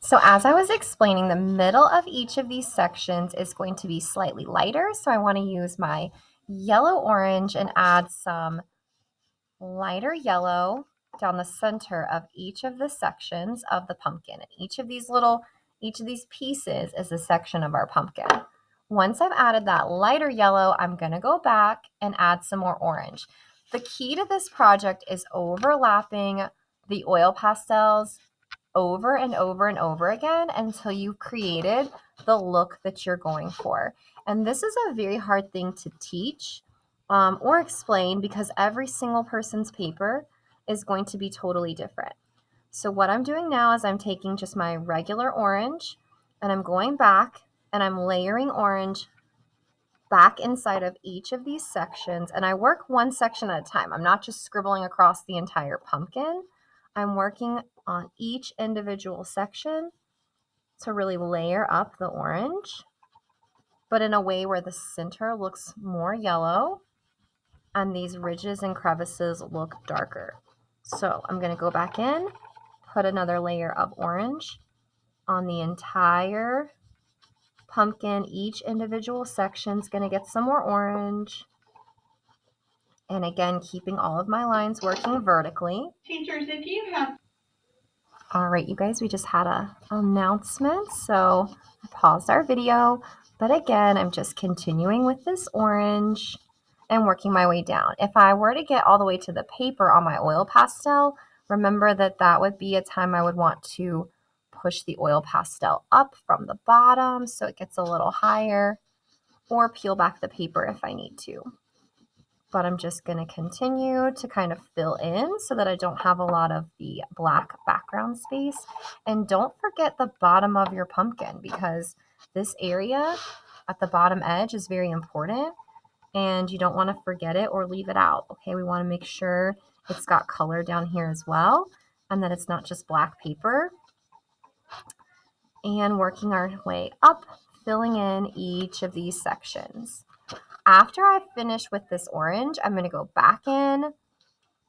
So as I was explaining, the middle of each of these sections is going to be slightly lighter. So I want to use my yellow orange and add some lighter yellow down the center of each of the sections of the pumpkin. And each of these pieces is a section of our pumpkin. Once I've added that lighter yellow, I'm going to go back and add some more orange. The key to this project is overlapping the oil pastels over and over and over again until you've created the look that you're going for. And this is a very hard thing to teach or explain because every single person's paper is going to be totally different. So what I'm doing now is I'm taking just my regular orange and I'm going back and I'm layering orange back inside of each of these sections. And I work one section at a time. I'm not just scribbling across the entire pumpkin. I'm working on each individual section to really layer up the orange, but in a way where the center looks more yellow and these ridges and crevices look darker. So I'm going to go back in, put another layer of orange on the entire pumpkin. Each individual section is going to get some more orange. And again, keeping all of my lines working vertically. Teachers, if you have... All right, you guys, we just had an announcement, so I paused our video. But again, I'm just continuing with this orange and working my way down. If I were to get all the way to the paper on my oil pastel, remember that that would be a time I would want to push the oil pastel up from the bottom so it gets a little higher, or peel back the paper if I need to. But I'm just going to continue to kind of fill in so that I don't have a lot of the black background space. And don't forget the bottom of your pumpkin because this area at the bottom edge is very important and you don't want to forget it or leave it out. Okay, we want to make sure it's got color down here as well and that it's not just black paper. And working our way up, filling in each of these sections. After I finish with this orange, I'm going to go back in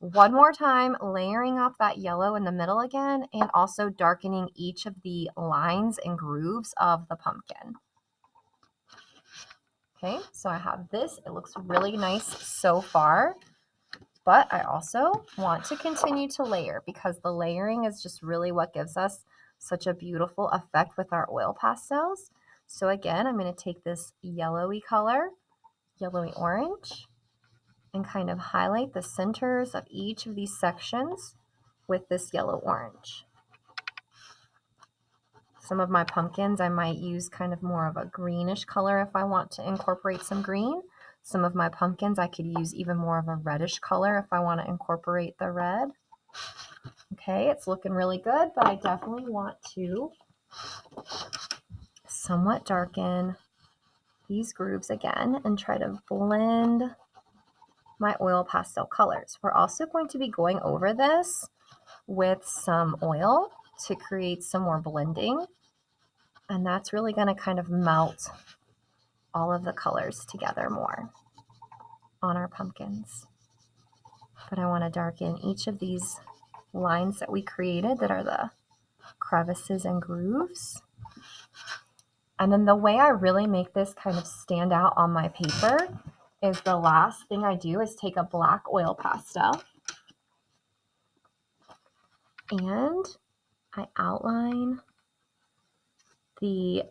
one more time, layering up that yellow in the middle again, and also darkening each of the lines and grooves of the pumpkin. Okay, so I have this. It looks really nice so far, but I also want to continue to layer because the layering is just really what gives us such a beautiful effect with our oil pastels. So again, I'm going to take this yellowy color, yellowy orange, and kind of highlight the centers of each of these sections with this yellow orange. Some of my pumpkins I might use kind of more of a greenish color if I want to incorporate some green. Some of my pumpkins I could use even more of a reddish color if I want to incorporate the red. Okay, it's looking really good, but I definitely want to somewhat darken these grooves again and try to blend my oil pastel colors. We're also going to be going over this with some oil to create some more blending. And that's really going to kind of melt all of the colors together more on our pumpkins. But I want to darken each of these lines that we created that are the crevices and grooves. And then the way I really make this kind of stand out on my paper is the last thing I do is take a black oil pastel and I outline the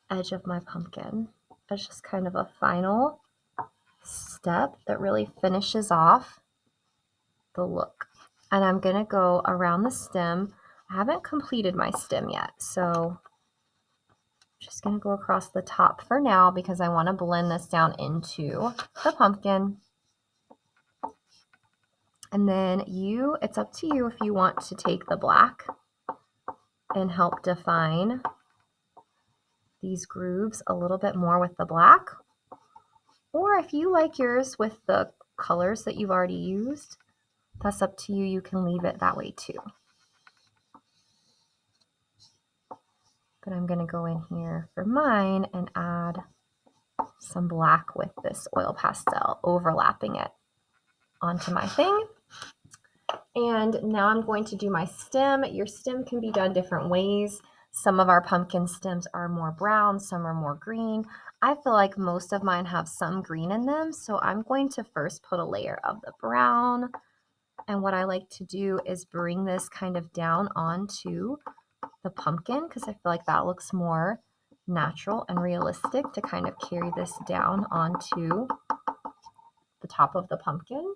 edge of my pumpkin as just kind of a final step that really finishes off the look. And I'm going to go around the stem. I haven't completed my stem yet, so I'm just going to go across the top for now because I want to blend this down into the pumpkin. And then it's up to you if you want to take the black and help define these grooves a little bit more with the black. Or if you like yours with the colors that you've already used, that's up to you. You can leave it that way too. But I'm going to go in here for mine and add some black with this oil pastel, overlapping it onto my thing. And now I'm going to do my stem. Your stem can be done different ways. Some of our pumpkin stems are more brown, some are more green. I feel like most of mine have some green in them, so I'm going to first put a layer of the brown. And what I like to do is bring this kind of down onto the pumpkin because I feel like that looks more natural and realistic to kind of carry this down onto the top of the pumpkin.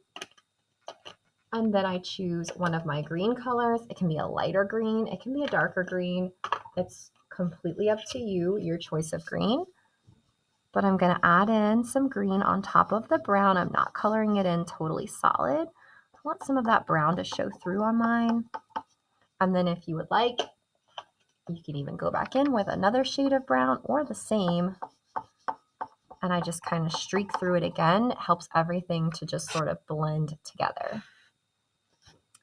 And then I choose one of my green colors. It can be a lighter green, it can be a darker green. It's completely up to you, your choice of green. But I'm going to add in some green on top of the brown. I'm not coloring it in totally solid. I want some of that brown to show through on mine. And then if you would like, you can even go back in with another shade of brown or the same. And I just kind of streak through it again. It helps everything to just sort of blend together.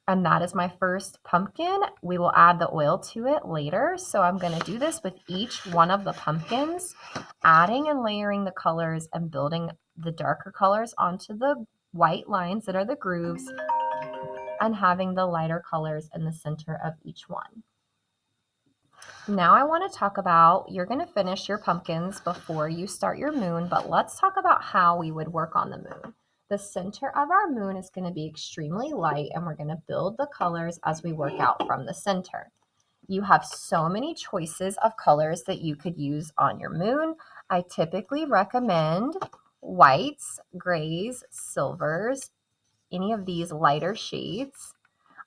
And that is my first pumpkin. We will add the oil to it later. So I'm going to do this with each one of the pumpkins, adding and layering the colors and building the darker colors onto the white lines that are the grooves and having the lighter colors in the center of each one. Now I want to talk about, you're going to finish your pumpkins before you start your moon, but let's talk about how we would work on the moon. The center of our moon is going to be extremely light, and we're going to build the colors as we work out from the center. You have so many choices of colors that you could use on your moon. I typically recommend whites, grays, silvers, any of these lighter shades.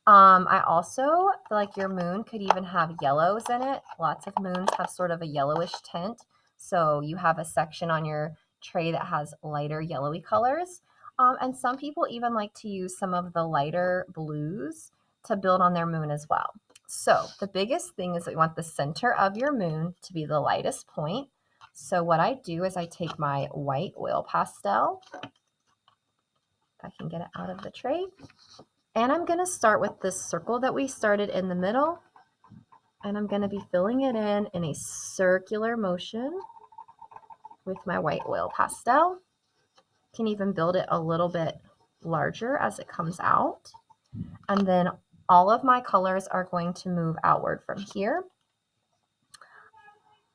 I also feel like your moon could even have yellows in it. Lots of moons have sort of a yellowish tint. So you have a section on your tray that has lighter yellowy colors. And some people even like to use some of the lighter blues to build on their moon as well. So the biggest thing is that you want the center of your moon to be the lightest point. So what I do is I take my white oil pastel, if I can get it out of the tray, and I'm going to start with this circle that we started in the middle, and I'm going to be filling it in a circular motion with my white oil pastel. You can even build it a little bit larger as it comes out. And then all of my colors are going to move outward from here.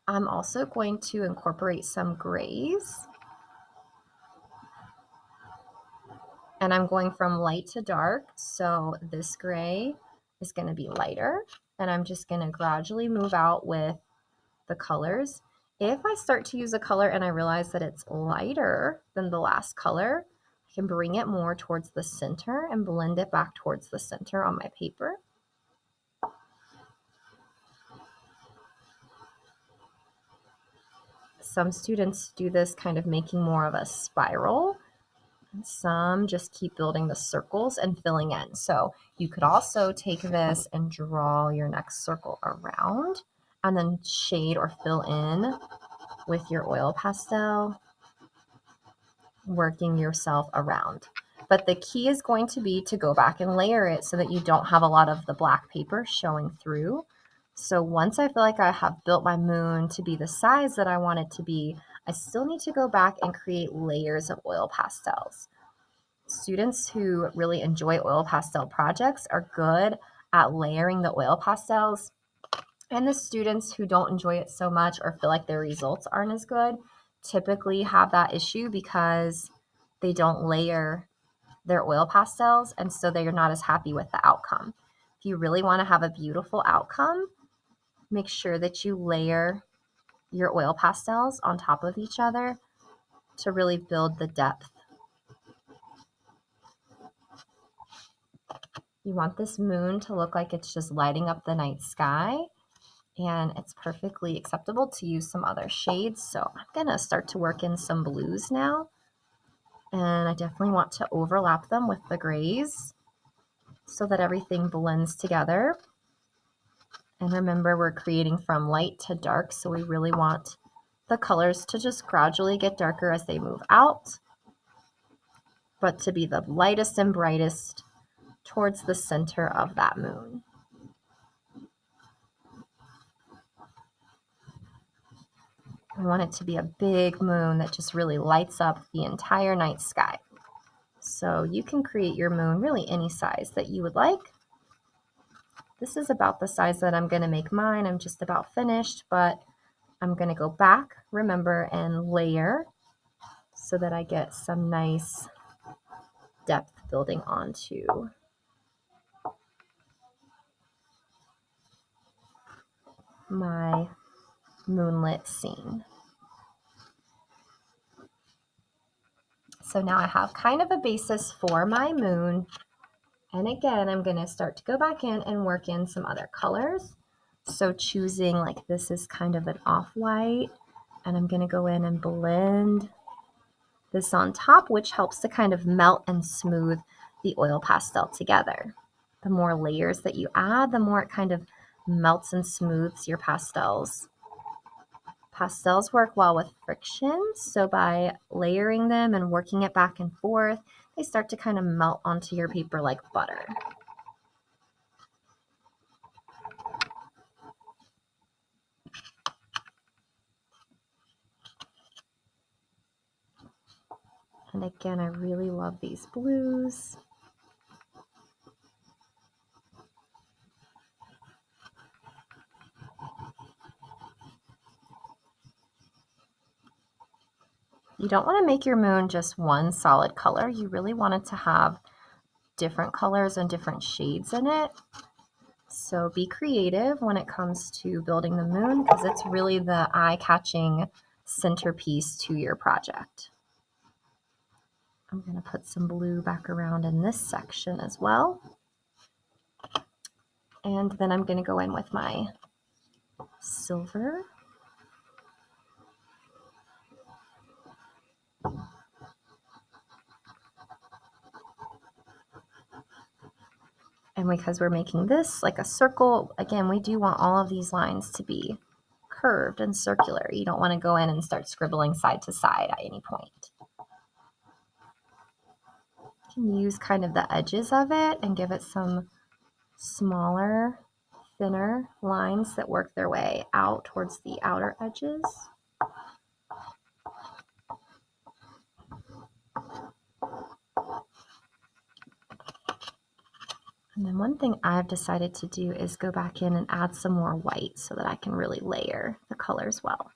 I'm also going to incorporate some grays. And I'm going from light to dark. So this gray is going to be lighter. And I'm just going to gradually move out with the colors. If I start to use a color and I realize that it's lighter than the last color, I can bring it more towards the center and blend it back towards the center on my paper. Some students do this kind of making more of a spiral. And some just keep building the circles and filling in. So you could also take this and draw your next circle around and then shade or fill in with your oil pastel, working yourself around. But the key is going to be to go back and layer it so that you don't have a lot of the black paper showing through. So once I feel like I have built my moon to be the size that I want it to be, I still need to go back and create layers of oil pastels. Students who really enjoy oil pastel projects are good at layering the oil pastels. And the students who don't enjoy it so much or feel like their results aren't as good typically have that issue because they don't layer their oil pastels, and so they're not as happy with the outcome. If you really want to have a beautiful outcome, make sure that you layer your oil pastels on top of each other to really build the depth. You want this moon to look like it's just lighting up the night sky, and it's perfectly acceptable to use some other shades. So I'm going to start to work in some blues now, and I definitely want to overlap them with the grays so that everything blends together. And remember, we're creating from light to dark, so we really want the colors to just gradually get darker as they move out, but to be the lightest and brightest towards the center of that moon. I want it to be a big moon that just really lights up the entire night sky. So you can create your moon really any size that you would like. This is about the size that I'm going to make mine. I'm just about finished, but I'm going to go back, remember, and layer so that I get some nice depth building onto my moonlit scene. So now I have kind of a basis for my moon. And again, I'm going to start to go back in and work in some other colors. So choosing, like, this is kind of an off-white, and I'm going to go in and blend this on top, which helps to kind of melt and smooth the oil pastel together. The more layers that you add, the more it kind of melts and smooths your pastels. Pastels work well with friction, so by layering them and working it back and forth, they start to kind of melt onto your paper like butter. And again, I really love these blues. You don't want to make your moon just one solid color. You really want it to have different colors and different shades in it. So be creative when it comes to building the moon, because it's really the eye-catching centerpiece to your project. I'm going to put some blue back around in this section as well. And then I'm going to go in with my silver. And because we're making this like a circle, again, we do want all of these lines to be curved and circular. You don't want to go in and start scribbling side to side at any point. You can use kind of the edges of it and give it some smaller, thinner lines that work their way out towards the outer edges. And then one thing I've decided to do is go back in and add some more white so that I can really layer the colors well.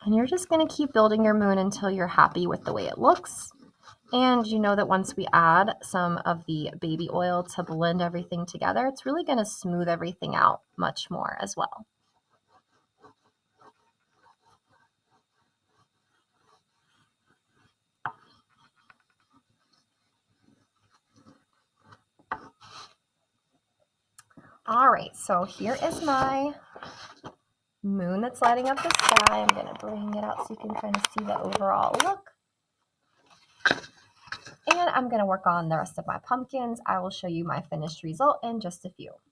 And you're just going to keep building your moon until you're happy with the way it looks. And you know that once we add some of the baby oil to blend everything together, it's really going to smooth everything out much more as well. All right, so here is my moon that's lighting up the sky. I'm going to bring it out so you can kind of see the overall look. And I'm going to work on the rest of my pumpkins. I will show you my finished result in just a few.